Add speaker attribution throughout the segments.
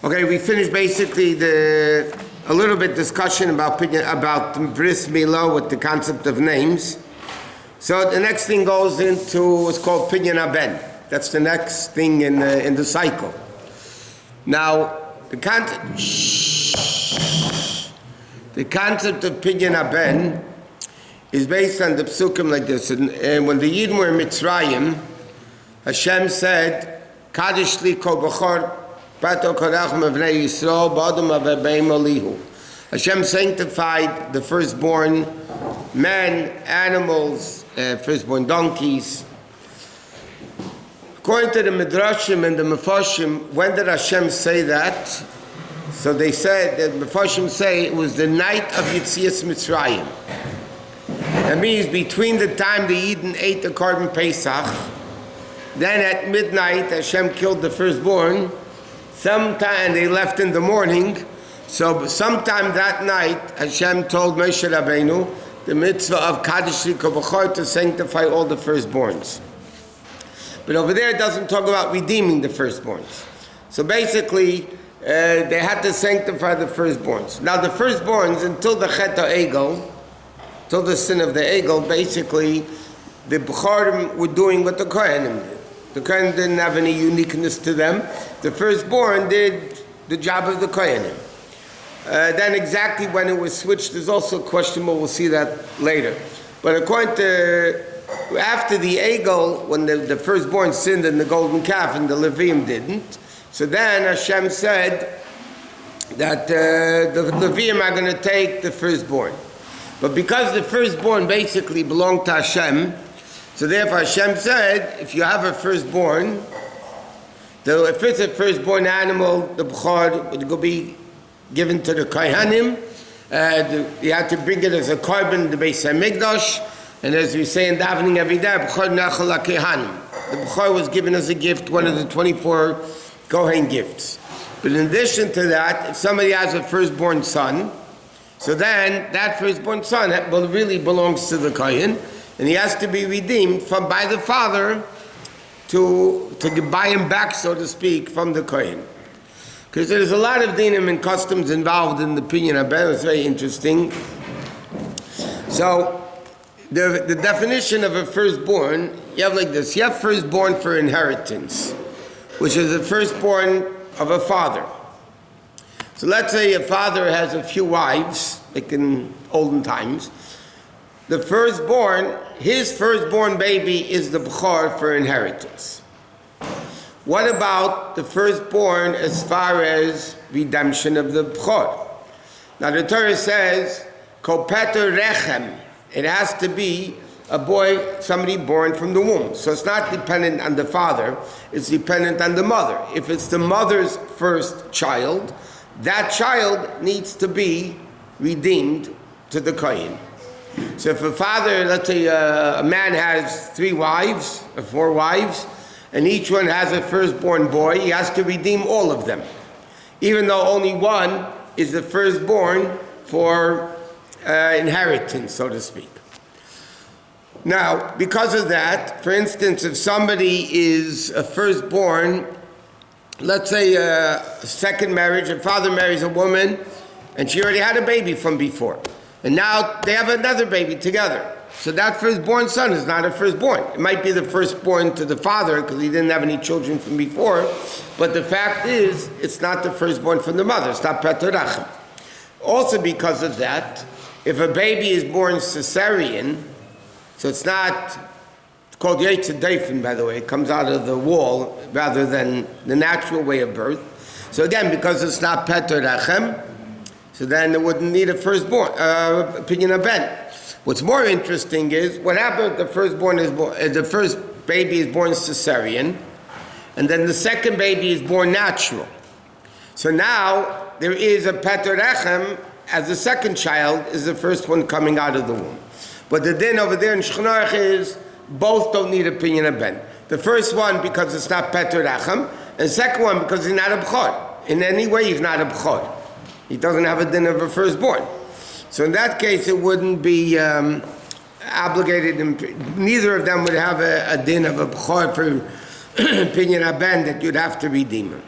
Speaker 1: Okay, we finished basically a little bit discussion about bris milah with the concept of names. So the next thing goes into what's called Pidyon Haben. That's the next thing in the cycle. Now the concept of Pidyon Haben is based on the psukim like this. And when the Yidden were in Mitzrayim, Hashem said, "Kadosh li kol b'chor pato korach mevnei Yisrael b'adam avebeim olihu." Hashem sanctified the firstborn men, animals, firstborn donkeys. According to the Midrashim and the Mefarshim, when did Hashem say that? So they said that Mefarshim say it was the night of Yetzias Mitzrayim. That means between the time the Eden ate the korban Pesach, then at midnight Hashem killed the firstborn. Sometime they left in the morning. So sometime that night Hashem told Moshe Rabbeinu the mitzvah of Kadosh Li Kol B'chor to sanctify all the firstborns. But over there it doesn't talk about redeeming the firstborns. So basically they had to sanctify the firstborns. Now the firstborns, until the Chet HaEgel, till the sin of the Egel, basically the B'chorim were doing what the Kohanim did. The Kohanim didn't have any uniqueness to them. The firstborn did the job of the Kohanim. Then exactly when it was switched is also questionable. We'll see that later. But according to, after the Egel, when the firstborn sinned in the golden calf and the Levium didn't, so then Hashem said that the Levium are going to take the firstborn. But because the firstborn basically belonged to Hashem, so therefore Hashem said, if you have a firstborn, if it's a firstborn animal, the B'chor would be given to the Kohanim. You have to bring it as a korban to the Bais Hamikdash. And as we say in davening every day, B'chor nachal HaKohanim. The B'chor was given as a gift, one of the 24 Kohen gifts. But in addition to that, if somebody has a firstborn son, so then that firstborn son really belongs to the Kohen, and he has to be redeemed by the father to buy him back, so to speak, from the Kohen. Because there's a lot of dinim and customs involved in the Pidyon Haben. It's very interesting. So the definition of a firstborn, you have like this. You have firstborn for inheritance, which is the firstborn of a father. So let's say a father has a few wives, like in olden times. The firstborn, his firstborn baby is the B'chor for inheritance. What about the firstborn as far as redemption of the B'chor? Now the Torah says, Kol Peter Rechem. It has to be a boy, somebody born from the womb. So it's not dependent on the father, it's dependent on the mother. If it's the mother's first child, that child needs to be redeemed to the Kohen. So if a father, let's say a man has 3 wives or 4 wives, and each one has a firstborn boy, he has to redeem all of them, even though only one is the firstborn for inheritance, so to speak. Now, because of that, for instance, if somebody is a firstborn, let's say a second marriage, a father marries a woman, and she already had a baby from before. And now they have another baby together. So that firstborn son is not a firstborn. It might be the firstborn to the father because he didn't have any children from before, but the fact is, it's not the firstborn from the mother. It's not Peter Rachem. Also because of that, if a baby is born cesarean, so it's called Yetzer Deifen, by the way. It comes out of the wall rather than the natural way of birth. So again, because it's not Peter Rachem, so then it wouldn't need a firstborn, Pidyon Haben. What's more interesting is what happens if the firstborn is the first baby is born cesarean, and then the second baby is born natural. So now there is a Peter Rachem as the second child is the first one coming out of the womb. But the din over there in Shulchan Aruch is both don't need a Pidyon Haben. The first one because it's not Peter Rachem, and the second one because he's not a B'chor. In any way, he's not a B'chor. He doesn't have a din of a firstborn. So in that case, it wouldn't be obligated. Neither of them would have a din of a B'chor for Pidyon Haben that you'd have to redeem him.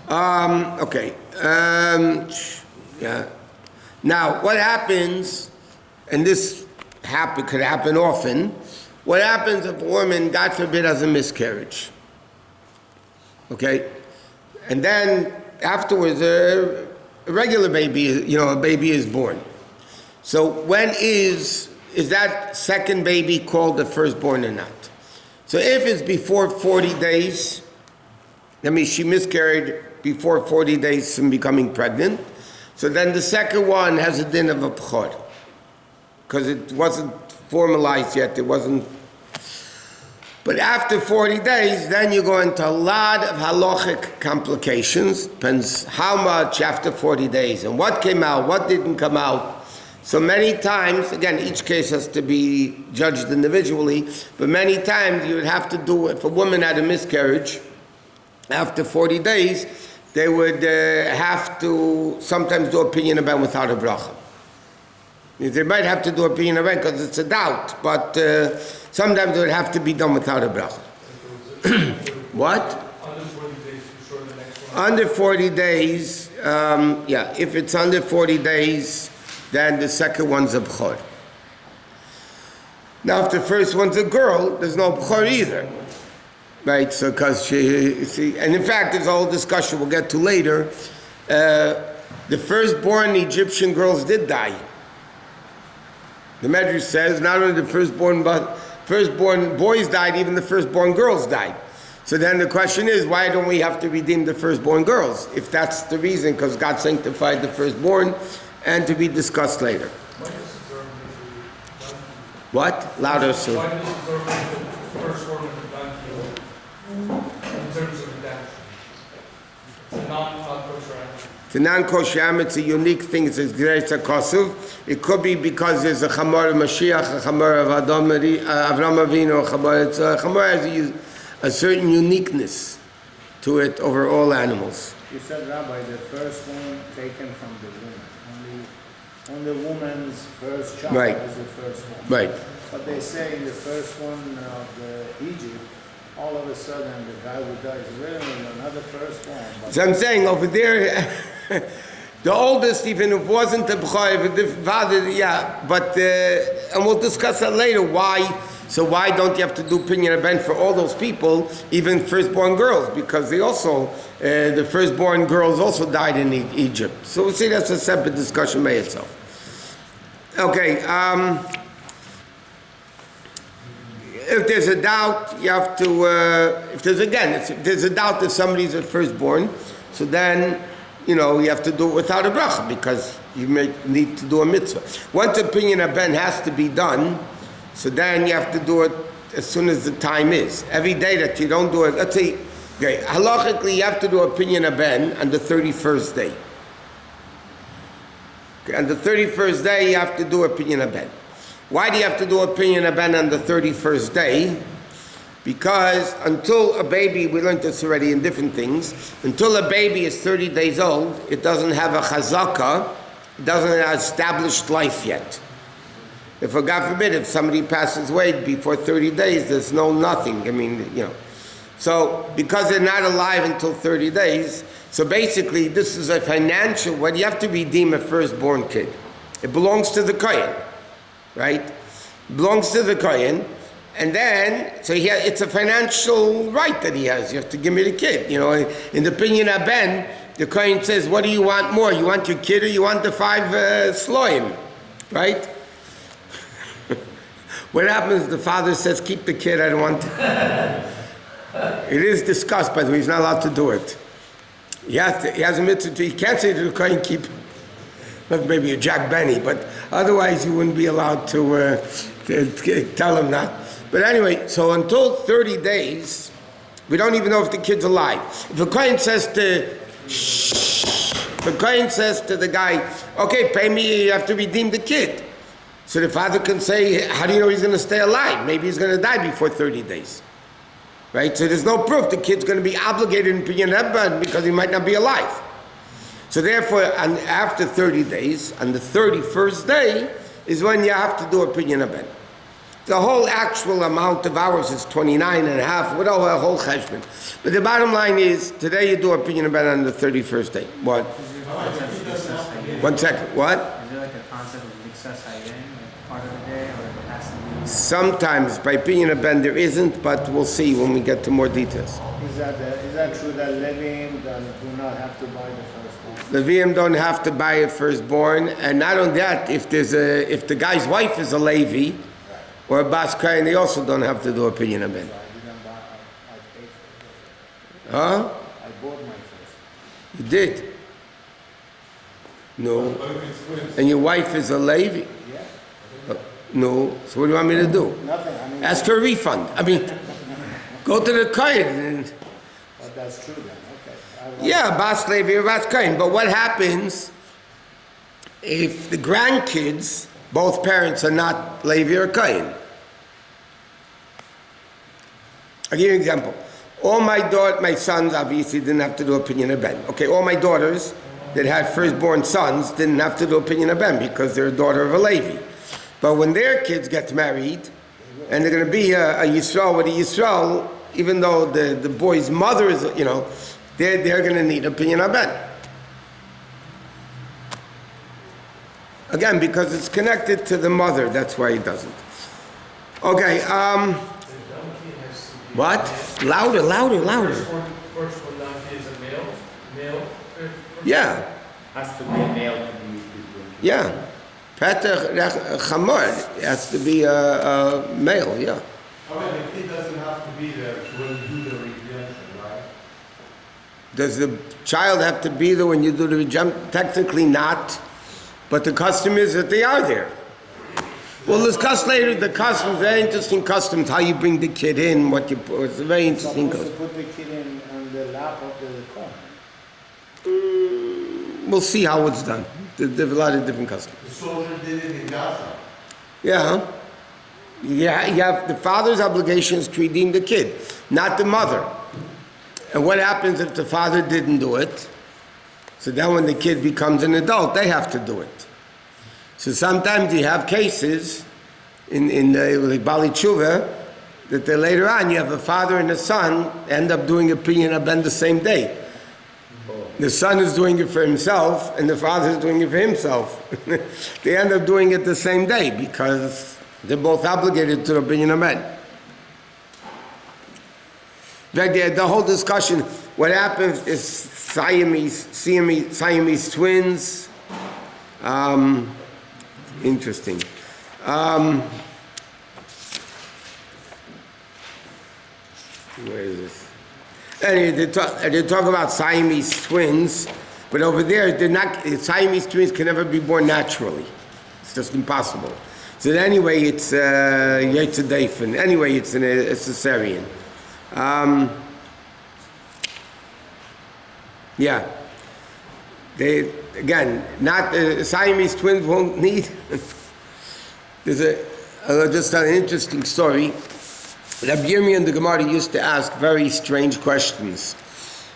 Speaker 1: Okay. Yeah. Now, what happens, and this could happen often, what happens if a woman, God forbid, has a miscarriage? Okay? And then afterwards, a regular baby, a baby is born. So when is that second baby called the firstborn or not? So if it's before 40 days, that means she miscarried before 40 days from becoming pregnant, so then the second one has a din of a b'chor, because it wasn't formalized yet, it wasn't. But after 40 days, then you go into a lot of halachic complications. Depends how much after 40 days, and what came out, what didn't come out. So many times, again, each case has to be judged individually, but many times you would have to do, if a woman had a miscarriage, after 40 days, they would have to sometimes do opinion about without a bracha. They might have to do opinion about because it's a doubt, but sometimes it would have to be done without a bracha. What?
Speaker 2: Under 40 days, you sure the next one?
Speaker 1: Under 40 days, if it's under 40 days, then the second one's a b'chor. Now, if the first one's a girl, there's no b'chor either. Right, so because see, and in fact, there's a whole discussion we'll get to later. The firstborn Egyptian girls did die. The Medrash says not only the firstborn, but firstborn boys died, even the firstborn girls died. So then the question is, why don't we have to redeem the firstborn girls? If that's the reason, because God sanctified the firstborn, and to be discussed later. What? Louder, sir.
Speaker 2: Why does it serve the firstborn of the in terms of redemption? It's a non-kosher animal.
Speaker 1: It's a non-kosher animal. It's a unique thing. It's a Gzeres HaKosuv. It could be because there's a chamor of Mashiach, a chamor of Avram Avinu, a chamor has a certain uniqueness to it over all animals.
Speaker 3: You said, Rabbi, the first one taken from the woman. Only woman's first child is the first one.
Speaker 1: Right.
Speaker 3: But they say in the first one of Egypt, all of a sudden the guy who dies really another first one.
Speaker 1: So I'm saying over there, the oldest, even if it wasn't the b'chor, but and we'll discuss that later. Why? So why don't you have to do Pidyon Ben for all those people, even firstborn girls? Because they also, the firstborn girls also died in Egypt. So we'll see that's a separate discussion by itself. Okay. If there's a doubt, you have to, if there's a doubt that somebody's a firstborn, so then, you have to do it without a bracha, because you may need to do a mitzvah. Once Pidyon Ben has to be done, so then you have to do it as soon as the time is. Every day that you don't do it, let's say, okay, halachically you have to do a Pidyon Ben on the 31st day. Okay, on the 31st day you have to do a Pidyon Ben. Why do you have to do a Pidyon Ben on the 31st day? Because until a baby, we learned this already in different things, until a baby is 30 days old, it doesn't have a chazaka, it doesn't have established life yet. If, God forbid, if somebody passes away before 30 days, there's nothing. So, because they're not alive until 30 days, so basically, this is a financial, you have to redeem a firstborn kid. It belongs to the Kohen, right? It belongs to the Kohen, and then, so it's a financial right that he has. You have to give me the kid. In the Pidyon Ben, the Kohen says, what do you want more? You want your kid or you want the 5 sloim, right? What happens? The father says, keep the kid, I don't want to. It is discussed, by the way, he's not allowed to do it. He has a mitzvah, he can't say to the Kohen, keep, maybe a Jack Benny, but otherwise you wouldn't be allowed to tell him that. But anyway, so until 30 days, we don't even know if the kid's alive. If the Kohen says to the guy, okay, pay me, you have to redeem the kid. So the father can say, how do you know he's going to stay alive? Maybe he's going to die before 30 days. Right? So there's no proof the kid's going to be obligated in Pidyon Ben because he might not be alive. So therefore, after 30 days, on the 31st day, is when you have to do a Pidyon Ben. The whole actual amount of hours is 29 and a half, with a whole cheshbon. But the bottom line is, today you do a Pidyon Ben on the 31st day. What? 1 second. What?
Speaker 4: Is there like a concept of Mixas Hayden, like part of the day, or it has to be?
Speaker 1: Sometimes by Pidyon Ben there isn't, but we'll see when we get to more details.
Speaker 3: Is that true that Levim do not have to buy the firstborn?
Speaker 1: The VM don't have to buy a firstborn, and not only that, if the guy's wife is a Levi or a Bas Kain, they also don't have to do a Pidyon Ben.
Speaker 3: I didn't buy. I paid for it.
Speaker 1: Huh?
Speaker 3: I bought my first.
Speaker 1: You did? No. And your wife is a Levi?
Speaker 3: Yeah.
Speaker 1: No. So what do you want me to do?
Speaker 3: Nothing. I mean.
Speaker 1: Ask for a refund. I mean, go to the Kain and...
Speaker 3: But that's true then. Okay.
Speaker 1: Yeah, Bas Levi or Bas Kain. But what happens if the grandkids, both parents are not Levi or Kain? I'll give you an example. All my sons obviously didn't have to do a Pidyon Ben. Okay, all my daughters that had firstborn sons didn't have to do a Pidyon Ben because they're a daughter of a Levi. But when their kids get married, and they're going to be a Yisrael with a Yisrael, even though the boy's mother is, they're going to need a Pidyon Ben. Again, because it's connected to the mother, that's why he doesn't. Okay, what? Louder.
Speaker 2: Firstborn donkey is a male.
Speaker 1: Yeah.
Speaker 4: Has to be a male to be Pidyon.
Speaker 1: Yeah. Petach Chamor has to be a male, yeah.
Speaker 5: Okay, the kid doesn't have to be there when you do the redemption, right?
Speaker 1: Does the child have to be there when you do the redemption? Technically not, but the custom is that they are there. We'll discuss later the custom, very interesting customs, how you bring the kid in, it's a very interesting
Speaker 3: Supposed
Speaker 1: custom.
Speaker 3: to put the kid in on the lap of the Kohen.
Speaker 1: We'll see how it's done. There's a lot of different customs.
Speaker 5: The soldier did it in Gaza.
Speaker 1: Yeah. Yeah, you have the father's obligation is to redeem the kid, not the mother. And what happens if the father didn't do it? So then when the kid becomes an adult, they have to do it. So sometimes you have cases in like Bali Tshuva that they later on you have a father and a son end up doing a Pidyon Ben the same day. The son is doing it for himself and the father is doing it for himself. They end up doing it the same day because they're both obligated to the Pidyon Ben. The whole discussion, what happens is Siamese twins. Interesting. Where is this? Anyway, they talk about Siamese twins, but over there, Siamese twins can never be born naturally. It's just impossible. So anyway, it's Yetzidayfen. Anyway, it's a cesarean. Yeah. They, again, not Siamese twins won't need. I'll just tell an interesting story. Rabbi Yirmiyah and the Gemara used to ask very strange questions.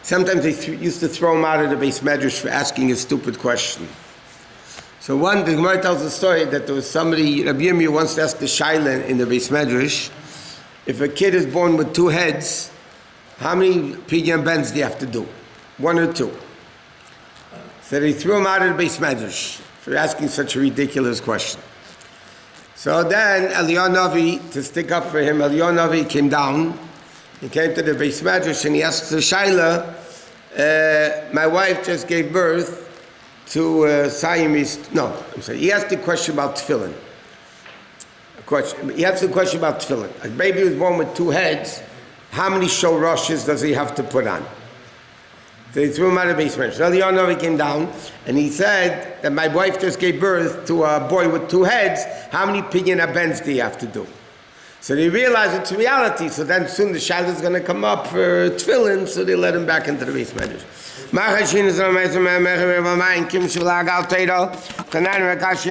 Speaker 1: Sometimes they used to throw him out of the Beis Medrash for asking a stupid question. So the Gemara tells a story that there was somebody, Rabbi Yirmiyah once asked the Shaila in the Beis Medrash, if a kid is born with 2 heads, how many Pidyon Bens do you have to do? 1 or 2? So they threw him out of the Beis Medrash for asking such a ridiculous question. So then Eliyahu Navi, to stick up for him, Eliyahu Navi came down. He came to the Beis Medrash and he asked the Shaila, my wife just gave birth to Siamese. He asked a question about tefillin. He asked a question about tefillin. A baby was born with 2 heads. How many shorashes does he have to put on? So he threw him out of the basement. So Eliyahu Navi came down and he said that my wife just gave birth to a boy with 2 heads. How many Pidyon Bens do you have to do? So they realized it's reality. So then soon the child is going to come up for tefillin, so they let him back into the basement.